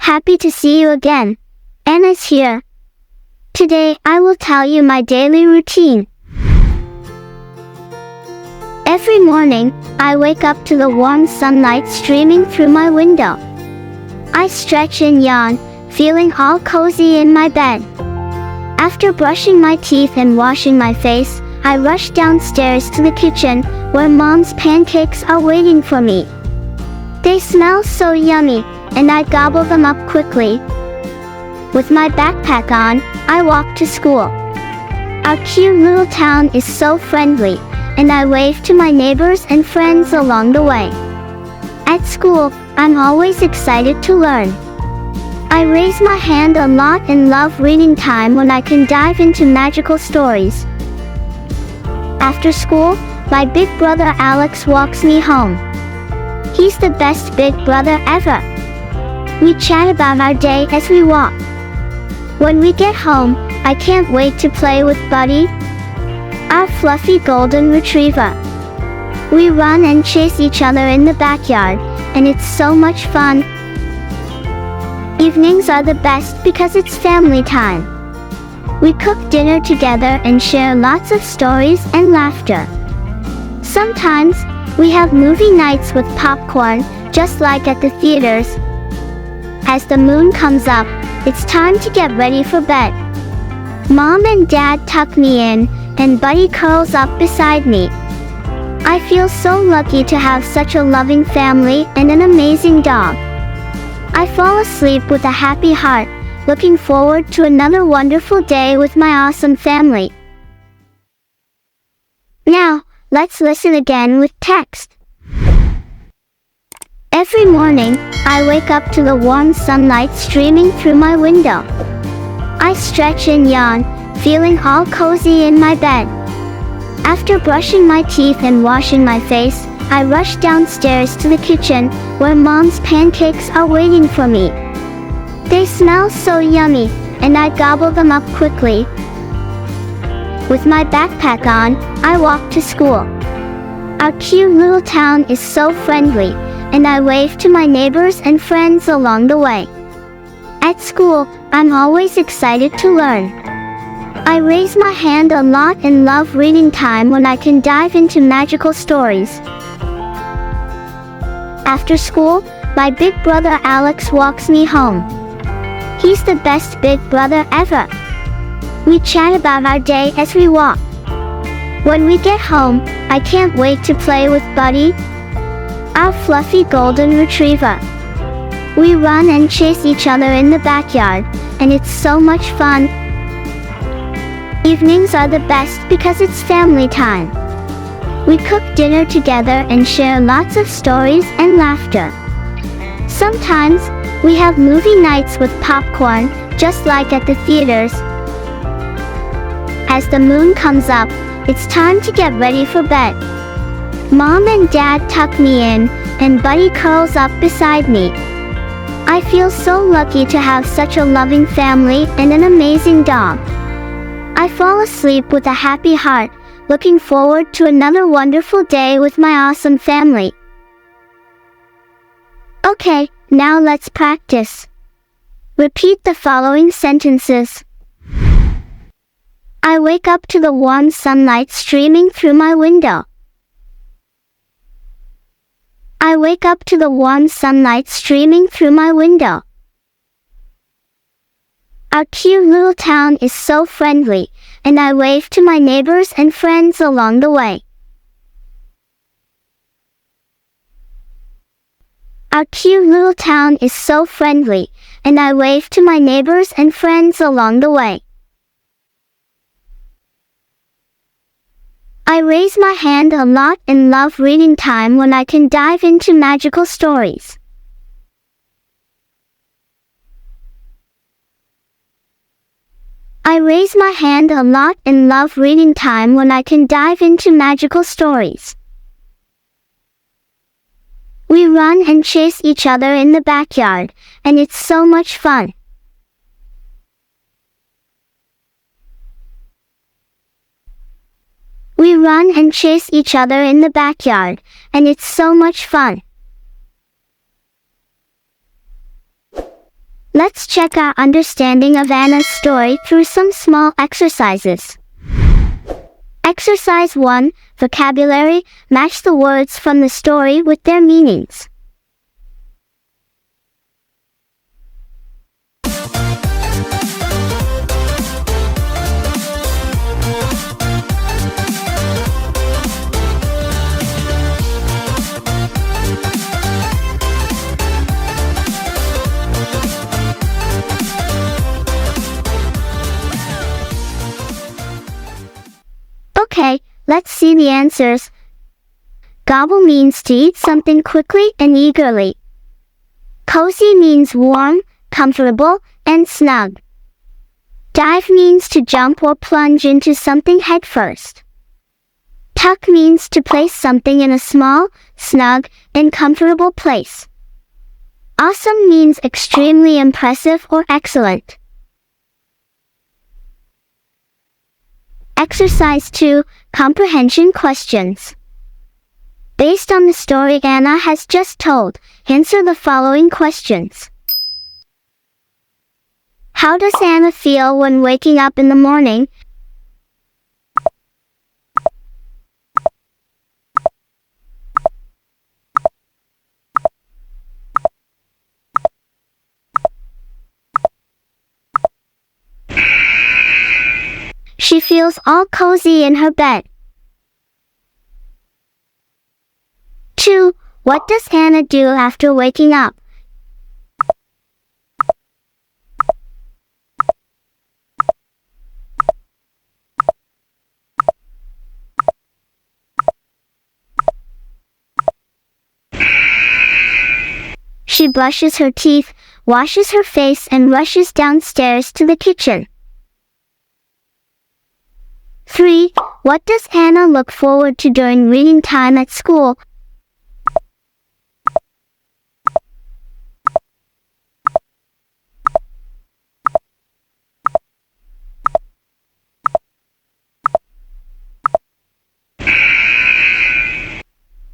Happy to see you again. Anna's here. Today, I will tell you my daily routine. Every morning, I wake up to the warm sunlight streaming through my window. I stretch and yawn, feeling all cozy in my bed. After brushing my teeth and washing my face, I rush downstairs to the kitchen, where Mom's pancakes are waiting for me. They smell so yummy, and I gobble them up quickly. With my backpack on, I walk to school. Our cute little town is so friendly, and I wave to my neighbors and friends along the way. At school, I'm always excited to learn. I raise my hand a lot and love reading time when I can dive into magical stories. After school, my big brother Alex walks me home. He's the best big brother ever. We chat about our day as we walk. When we get home, I can't wait to play with Buddy, our fluffy golden retriever. We run and chase each other in the backyard, and it's so much fun. Evenings are the best because it's family time. We cook dinner together and share lots of stories and laughter. Sometimes, we have movie nights with popcorn, just like at the theaters. As the moon comes up, it's time to get ready for bed. Mom and Dad tuck me in, and Buddy curls up beside me. I feel so lucky to have such a loving family and an amazing dog. I fall asleep with a happy heart, looking forward to another wonderful day with my awesome family. Now, let's listen again with text. Every morning, I wake up to the warm sunlight streaming through my window. I stretch and yawn, feeling all cozy in my bed. After brushing my teeth and washing my face, I rush downstairs to the kitchen, where Mom's pancakes are waiting for me. They smell so yummy, and I gobble them up quickly. With my backpack on, I walk to school. Our cute little town is so friendly, and I wave to my neighbors and friends along the way. At school, I'm always excited to learn. I raise my hand a lot and love reading time when I can dive into magical stories. After school, my big brother Alex walks me home. He's the best big brother ever. We chat about our day as we walk. When we get home, I can't wait to play with Buddy, our fluffy golden retriever. We run and chase each other in the backyard, and it's so much fun. Evenings are the best because it's family time. We cook dinner together and share lots of stories and laughter. Sometimes, we have movie nights with popcorn, just like at the theaters. As the moon comes up, it's time to get ready for bed. Mom and Dad tuck me in, and Buddy curls up beside me. I feel so lucky to have such a loving family and an amazing dog. I fall asleep with a happy heart, looking forward to another wonderful day with my awesome family. Okay, now let's practice. Repeat the following sentences. I wake up to the warm sunlight streaming through my window. I wake up to the warm sunlight streaming through my window. Our cute little town is so friendly, and I wave to my neighbors and friends along the way. Our cute little town is so friendly, and I wave to my neighbors and friends along the way. I raise my hand a lot and love reading time when I can dive into magical stories. I raise my hand a lot and love reading time when I can dive into magical stories. We run and chase each other in the backyard, and it's so much fun. We run and chase each other in the backyard, and it's so much fun. Let's check our understanding of Anna's story through some small exercises. Exercise 1, Vocabulary. Match the words from the story with their meanings. Okay, let's see the answers. Gobble means to eat something quickly and eagerly. Cozy means warm, comfortable, and snug. Dive means to jump or plunge into something headfirst. Tuck means to place something in a small, snug, and comfortable place. Awesome means extremely impressive or excellent. Exercise 2, Comprehension Questions. Based on the story Anna has just told, answer the following questions. How does Anna feel when waking up in the morning? She feels all cozy in her bed. 2. What does Anna do after waking up? She brushes her teeth, washes her face, and rushes downstairs to the kitchen. 3. What does Anna look forward to during reading time at school?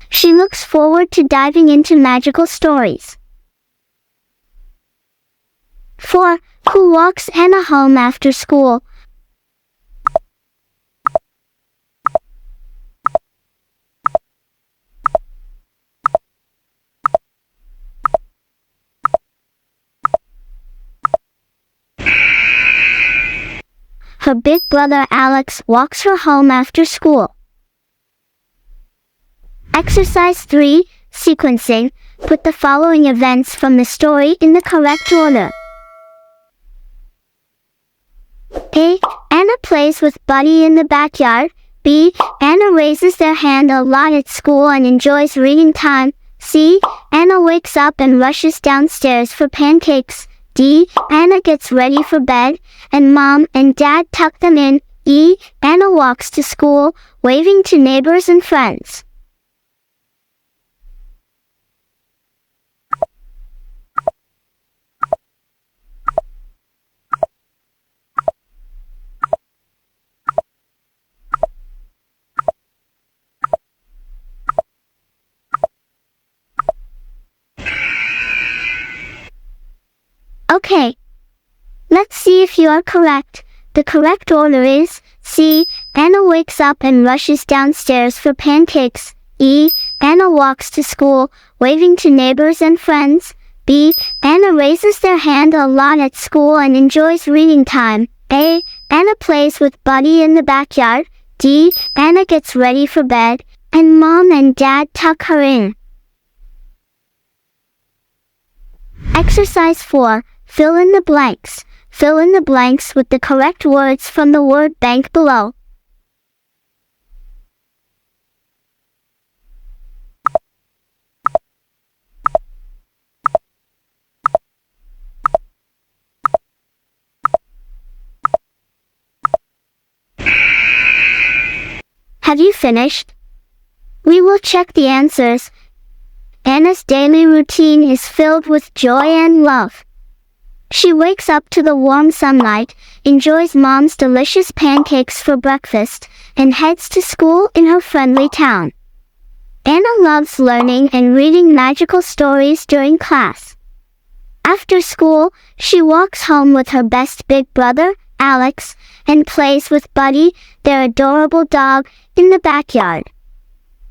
She looks forward to diving into magical stories. 4. Who walks Anna home after school? Her big brother Alex walks her home after school. Exercise 3, Sequencing. Put the following events from the story in the correct order. A. Anna plays with Buddy in the backyard. B. Anna raises their hand a lot at school and enjoys reading time. C. Anna wakes up and rushes downstairs for pancakes. D. Anna gets ready for bed, and Mom and Dad tuck them in. E. Anna walks to school, waving to neighbors and friends. Okay. Let's see if you are correct. The correct order is C. Anna wakes up and rushes downstairs for pancakes. E. Anna walks to school, waving to neighbors and friends. B. Anna raises their hand a lot at school and enjoys reading time. A. Anna plays with Buddy in the backyard. D. Anna gets ready for bed, and Mom and Dad tuck her in. Exercise 4. Fill in the blanks. Fill in the blanks with the correct words from the word bank below. Have you finished? We will check the answers. Anna's daily routine is filled with joy and love. She wakes up to the warm sunlight, enjoys Mom's delicious pancakes for breakfast, and heads to school in her friendly town. Anna loves learning and reading magical stories during class. After school, she walks home with her best big brother, Alex, and plays with Buddy, their adorable dog, in the backyard.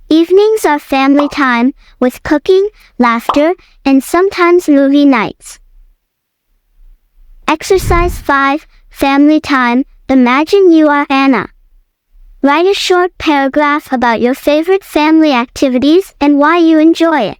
Evenings are family time, with cooking, laughter, and sometimes movie nights. Exercise 5, Family Time. Imagine you are Anna. Write a short paragraph about your favorite family activities and why you enjoy it.